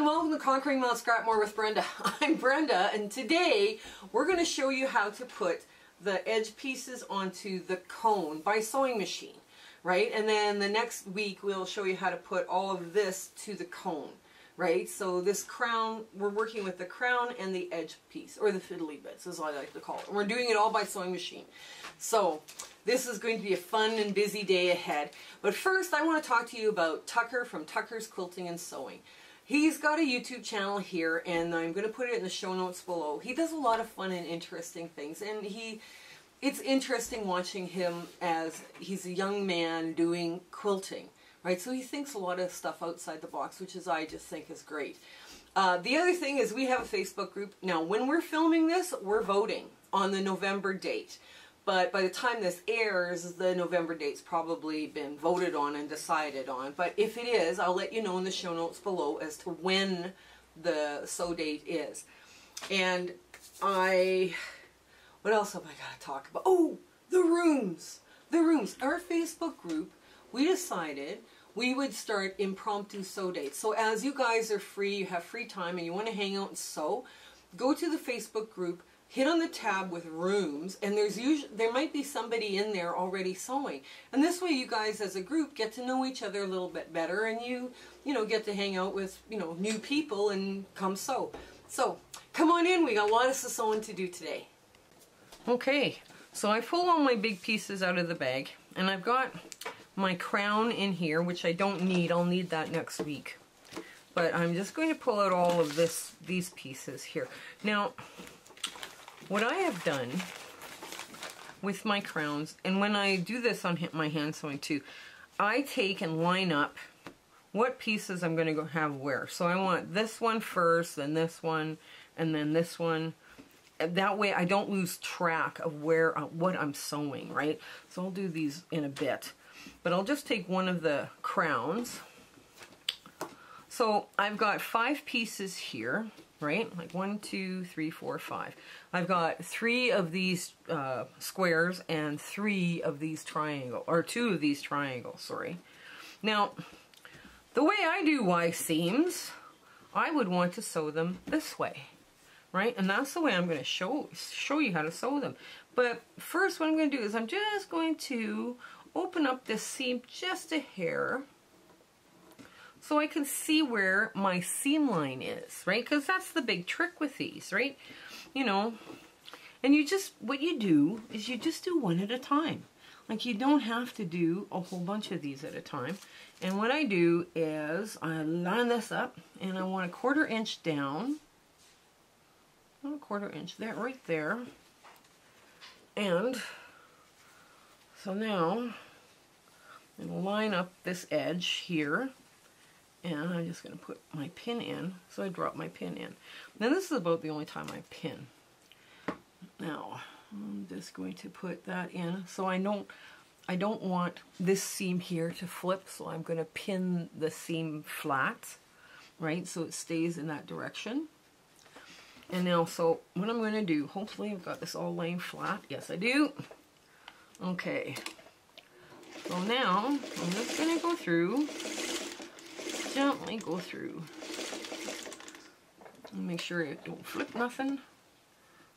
everyone, welcome to Conquering Mount Scrapmore with Brenda. I'm Brenda, and today we're going to show you how to put the edge pieces onto the cone by sewing machine, right? And then the next week we'll show you how to put all of this to the cone, right? So this crown, we're working with the crown and the edge piece, or the fiddly bits is what I like to call it. And we're doing it all by sewing machine. So this is going to be a fun and busy day ahead. But first I want to talk to you about Tucker from Tucker's Quilting and Sewing. He's got a YouTube channel here, and I'm going to put it in the show notes below. He does a lot of fun and interesting things, and it's interesting watching him as he's a young man doing quilting, right? So he thinks a lot of stuff outside the box, which is I just think is great. The other thing is we have a Facebook group. Now, when we're filming this, we're voting on the November date. But by the time this airs, the November date's probably been voted on and decided on. But if it is, I'll let you know in the show notes below as to when the sew date is. And what else have I got to talk about? Oh, the rooms. The rooms. Our Facebook group, we decided we would start impromptu sew dates. So as you guys are free, you have free time, and you want to hang out and sew, go to the Facebook group, hit on the tab with rooms, and there might be somebody in there already sewing. And this way you guys as a group get to know each other a little bit better, and you get to hang out with, new people and come sew. So, come on in, we got lots of sewing to do today. Okay, so I pulled all my big pieces out of the bag, and I've got my crown in here, which I don't need. I'll need that next week. But I'm just going to pull out all of these pieces here. Now, what I have done with my crowns, and when I do this on my hand sewing too, I take and line up what pieces I'm going to have where. So I want this one first, then this one, and then this one. That way I don't lose track of what I'm sewing, right? So I'll do these in a bit. But I'll just take one of the crowns. So I've got 5 pieces here, right? Like 1, 2, 3, 4, 5. I've got 3 of these squares and 3 of these triangles, or 2 of these triangles, sorry. Now, the way I do Y seams, I would want to sew them this way, right? And that's the way I'm going to show you how to sew them. But first what I'm going to do is I'm just going to open up this seam just a hair, so I can see where my seam line is, right? Because that's the big trick with these, right? And what you do is you just do one at a time. Like, you don't have to do a whole bunch of these at a time. And what I do is I line this up, and I want a 1/4 inch down. A 1/4 inch there, right there. And so now I'm going to line up this edge here. And I'm just going to put my pin in. So I drop my pin in. Now this is about the only time I pin. Now I'm just going to put that in. So I don't want this seam here to flip. So I'm going to pin the seam flat, right? So it stays in that direction. And now, so what I'm going to do, hopefully I've got this all laying flat. Yes, I do. Okay. So now I'm just going to go through. Gently go through and make sure it don't flip nothing.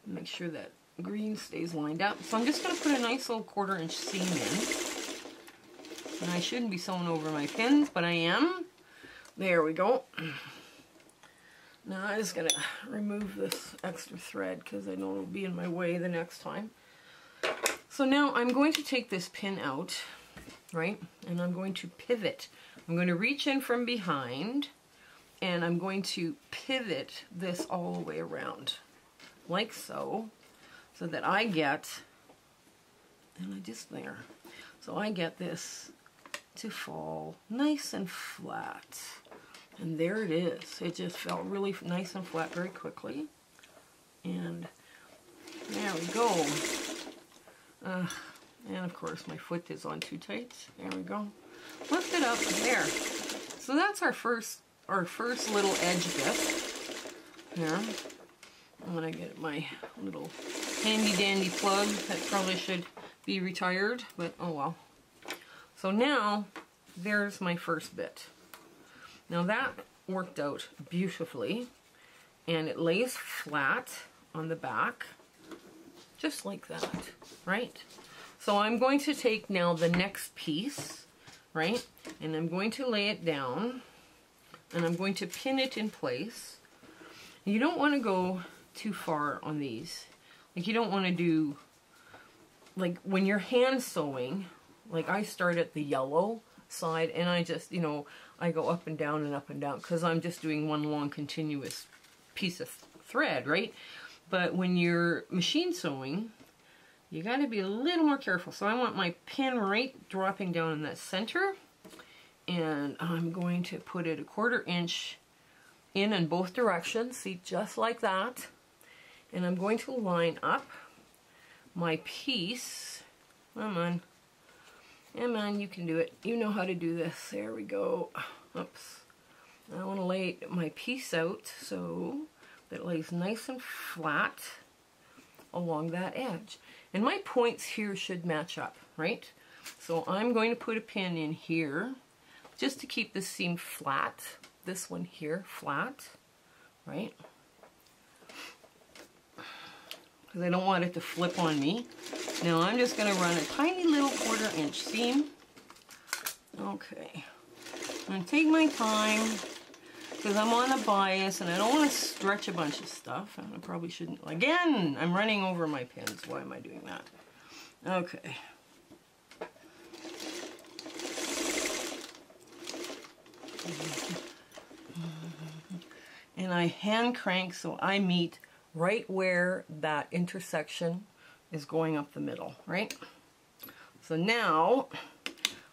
Make sure that green stays lined up. So I'm just going to put a nice little 1/4 inch seam in. And I shouldn't be sewing over my pins, but I am. There we go. Now I'm just going to remove this extra thread because I know it'll be in my way the next time. So now I'm going to take this pin out, right? And I'm going to pivot. I'm going to reach in from behind, and I'm going to pivot this all the way around, like so, so that I get, so I get this to fall nice and flat. And there it is. It just felt really nice and flat very quickly. And there we go. And of course my foot is on too tight. There we go. Lift it up there. So that's our first little edge bit. Here. I'm gonna get my little handy dandy plug that probably should be retired, but oh well. So now there's my first bit. Now that worked out beautifully, and it lays flat on the back, just like that, right? So I'm going to take now the next piece, right, and I'm going to lay it down, and I'm going to pin it in place. You don't want to go too far on these. Like, you don't want to do, like, when you're hand sewing, like I start at the yellow side, and I just, you know, I go up and down and up and down, because I'm just doing one long continuous piece of thread, right? But when you're machine sewing, you got to be a little more careful. So I want my pin right dropping down in that center, and I'm going to put it 1/4 inch in both directions, see, just like that. And I'm going to line up my piece. Come on. Come on, you can do it. You know how to do this. There we go. Oops. I want to lay my piece out so that it lays nice and flat along that edge. And my points here should match up, right? So I'm going to put a pin in here just to keep this seam flat. This one here, flat, right? Because I don't want it to flip on me. Now I'm just going to run a tiny little 1/4 inch seam. Okay. I'm going to take my time, because I'm on a bias and I don't want to stretch a bunch of stuff. And I probably shouldn't. Again, I'm running over my pins. Why am I doing that? Okay. And I hand crank so I meet right where that intersection is going up the middle, right? So now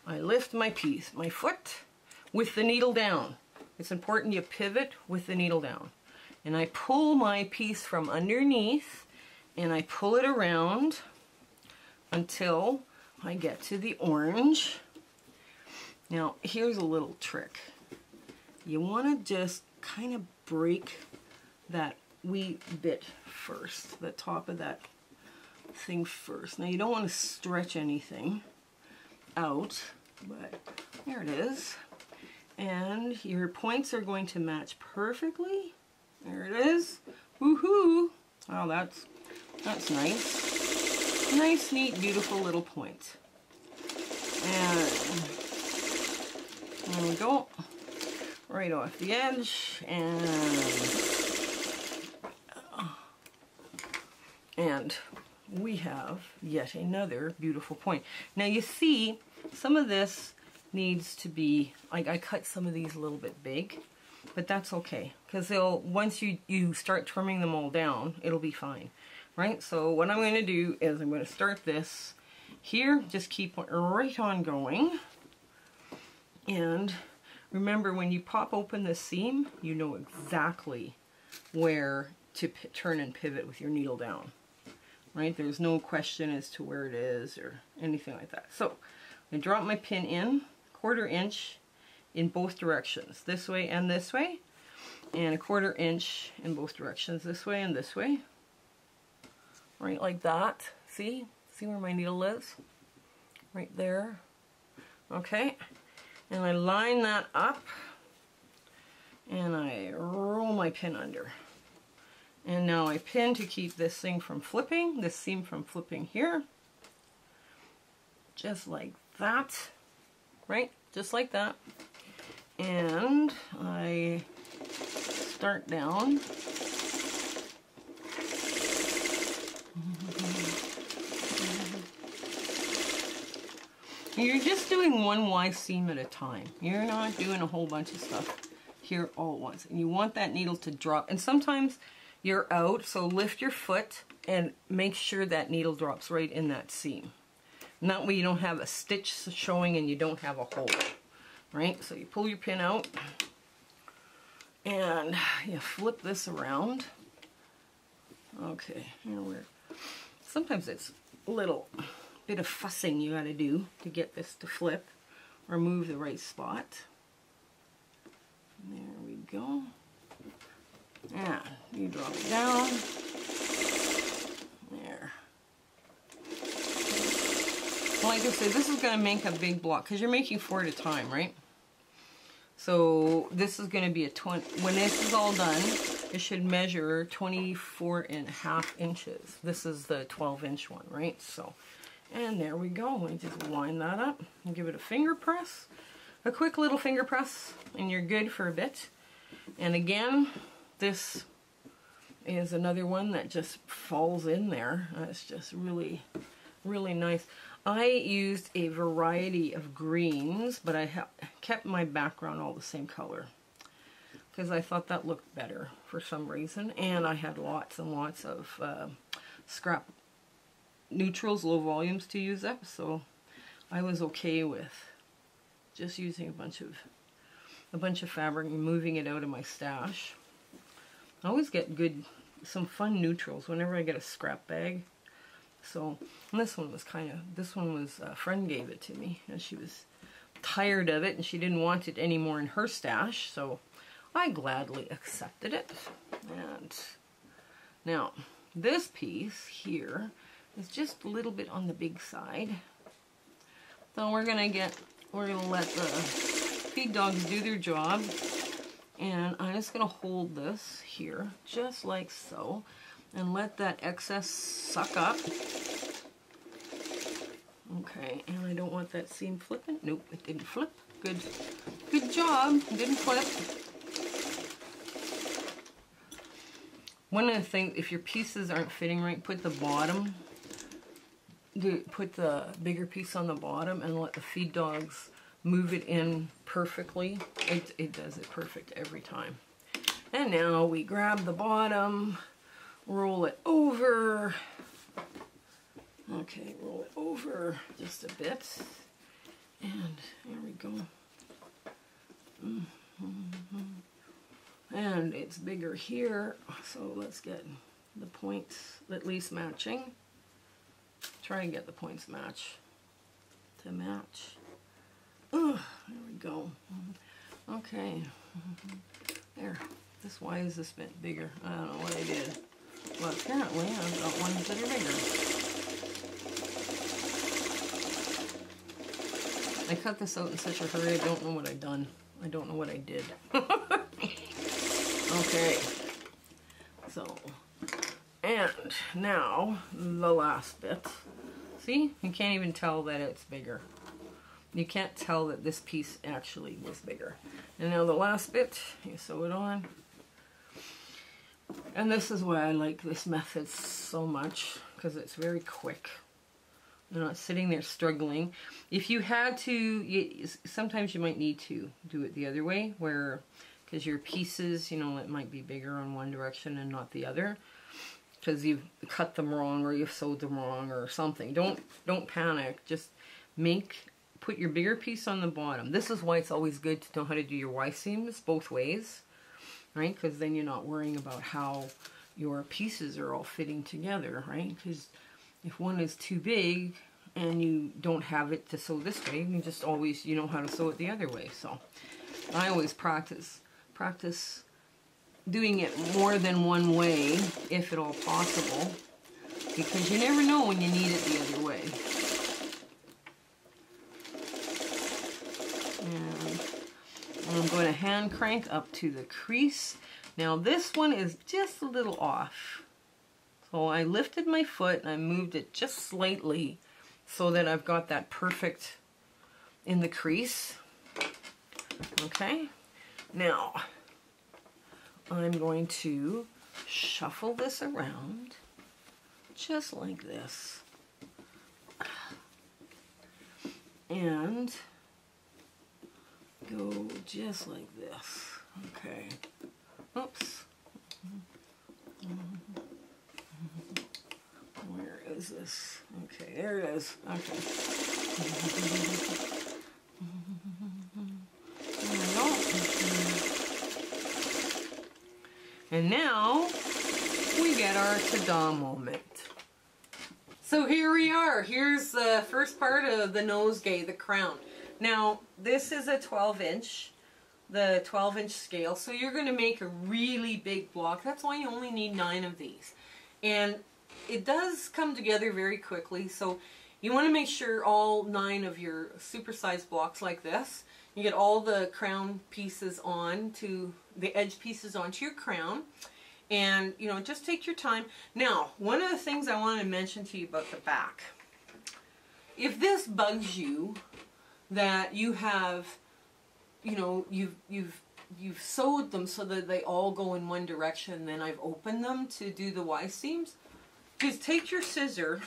I lift my piece, my foot, with the needle down. It's important you pivot with the needle down. And I pull my piece from underneath, and I pull it around until I get to the orange. Now, here's a little trick. You want to just kind of break that wee bit first, the top of that thing first. Now, you don't want to stretch anything out, but there it is. And your points are going to match perfectly. There it is. Woohoo! Oh, that's nice. Nice, neat, beautiful little point. And there we go. Right off the edge, and we have yet another beautiful point. Now you see, some of this needs to be, I cut some of these a little bit big, but that's okay, because they'll, once you start trimming them all down, it'll be fine, right? So what I'm going to do is I'm going to start this here, just keep right on going, and remember, when you pop open the seam, you know exactly where to turn and pivot with your needle down, right? There's no question as to where it is or anything like that. So I drop my pin in 1/4 inch in both directions, this way and this way, and 1/4 inch in both directions, this way and this way, right like that. See where my needle is? Right there. Okay. And I line that up, and I roll my pin under. And now I pin to keep this thing from flipping, this seam from flipping here. Just like that, right? Just like that. And I start down. You're just doing one Y seam at a time. You're not doing a whole bunch of stuff here all at once. And you want that needle to drop. And sometimes you're out, so lift your foot and make sure that needle drops right in that seam. And that way you don't have a stitch showing and you don't have a hole, right? So you pull your pin out and you flip this around. Okay, here we're, sometimes it's a little bit of fussing you got to do to get this to flip or move the right spot. There we go. And you drop it down. There. Like I said, this is going to make a big block because you're making 4 at a time, right? So this is going to be a 20, when this is all done, it should measure 24.5 inches. This is the 12-inch one, right? So, and there we go. We just line that up and give it a finger press. A quick little finger press, and you're good for a bit. And again, this is another one that just falls in there. It's just really, really nice. I used a variety of greens, but I kept my background all the same color because I thought that looked better for some reason. And I had lots and lots of scrap neutrals, low volumes to use up, so I was okay with just using a bunch of fabric and moving it out of my stash. I always get some fun neutrals whenever I get a scrap bag. So this one was a friend gave it to me, and she was tired of it and she didn't want it anymore in her stash, so I gladly accepted it. And now this piece here is just a little bit on the big side, so we're gonna let the feed dogs do their job, and I'm just gonna hold this here just like so and let that excess suck up. Okay, and I don't want that seam flipping. Nope, it didn't flip. Good job. It didn't flip. One of the things, if your pieces aren't fitting right, put the bigger piece on the bottom and let the feed dogs move it in perfectly. It does it perfect every time. And now we grab the bottom, roll it over. Okay, roll it over just a bit. And there we go. And it's bigger here, so let's get the points at least matching. Try and get the points to match. There we go. Okay. There. Why is this bit bigger? I don't know what I did. Well, apparently I've got ones that are bigger. I cut this out in such a hurry, I don't know what I've done. I don't know what I did. Okay. So, and now the last bit. See? You can't even tell that it's bigger. You can't tell that this piece actually was bigger. And now the last bit, you sew it on. And this is why I like this method so much, because it's very quick. You're not sitting there struggling. If you had to, sometimes you might need to do it the other way, where, because your pieces, you know, it might be bigger on one direction and not the other, because you've cut them wrong or you've sewed them wrong or something. Don't panic. Just put your bigger piece on the bottom. This is why it's always good to know how to do your Y-seams both ways, right? Because then you're not worrying about how your pieces are all fitting together, right? Because if one is too big and you don't have it to sew this way, you just always, you know how to sew it the other way. So I always practice doing it more than one way, if at all possible, because you never know when you need it the other way. And I'm going to hand crank up to the crease. Now this one is just a little off. So I lifted my foot and I moved it just slightly so that I've got that perfect in the crease. Okay, now I'm going to shuffle this around just like this. And go just like this. Okay. Oops. Where is this? Okay, there it is. Okay. There we go. And now we get our ta-da moment. So here we are. Here's the first part of the nosegay, the crown. Now this is a 12-inch, the 12-inch scale. So you're going to make a really big block. That's why you only need 9 of these. And it does come together very quickly. So you want to make sure all 9 of your supersized blocks like this, You get all the crown pieces on to the edge pieces onto your crown. And, you know, just take your time. Now, one of the things I want to mention to you about the back. If this bugs you, that you have, you know, you've sewed them so that they all go in one direction, then I've opened them to do the Y seams, just take your scissor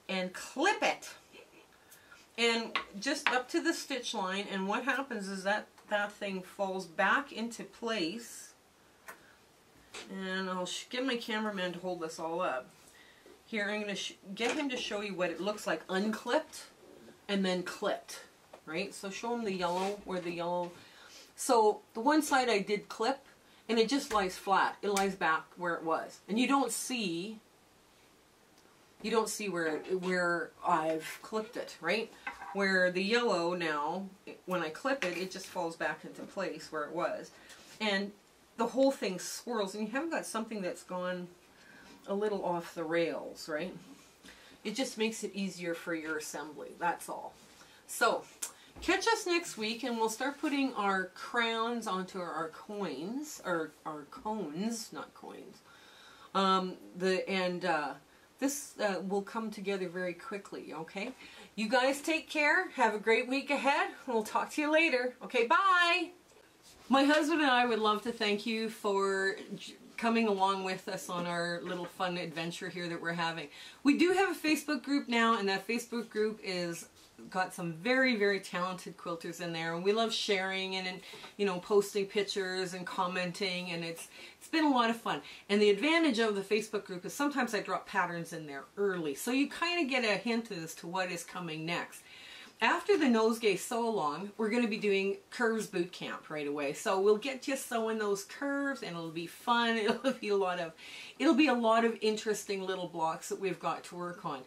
and clip it. And just up to the stitch line, and what happens is that thing falls back into place. And I'll get my cameraman to hold this all up. Here, I'm going to get him to show you what it looks like unclipped and then clipped, right? So show him the yellow, where the yellow... So the one side I did clip, and it just lies flat. It lies back where it was. And you don't see where I've clipped it, right? Where the yellow now, when I clip it, it just falls back into place where it was. And the whole thing swirls, and you haven't got something that's gone a little off the rails, right? It just makes it easier for your assembly, that's all. So, catch us next week, and we'll start putting our crowns onto our coins, or our cones, not coins. This will come together very quickly, okay? You guys take care. Have a great week ahead. We'll talk to you later. Okay, bye! My husband and I would love to thank you for coming along with us on our little fun adventure here that we're having. We do have a Facebook group now, and that Facebook group is got some very, very talented quilters in there, and we love sharing and you know, posting pictures and commenting, and it's been a lot of fun. And the advantage of the Facebook group is sometimes I drop patterns in there early, so you kind of get a hint as to what is coming next. After the Nosegay sew along, we're going to be doing curves boot camp right away. So we'll get you sewing those curves, and it'll be fun. It'll be a lot of interesting little blocks that we've got to work on.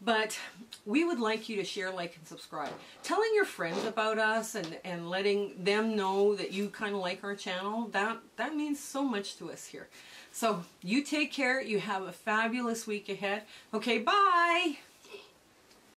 But we would like you to share, like, and subscribe. Telling your friends about us and letting them know that you kind of like our channel, that means so much to us here. So you take care. You have a fabulous week ahead. Okay, bye!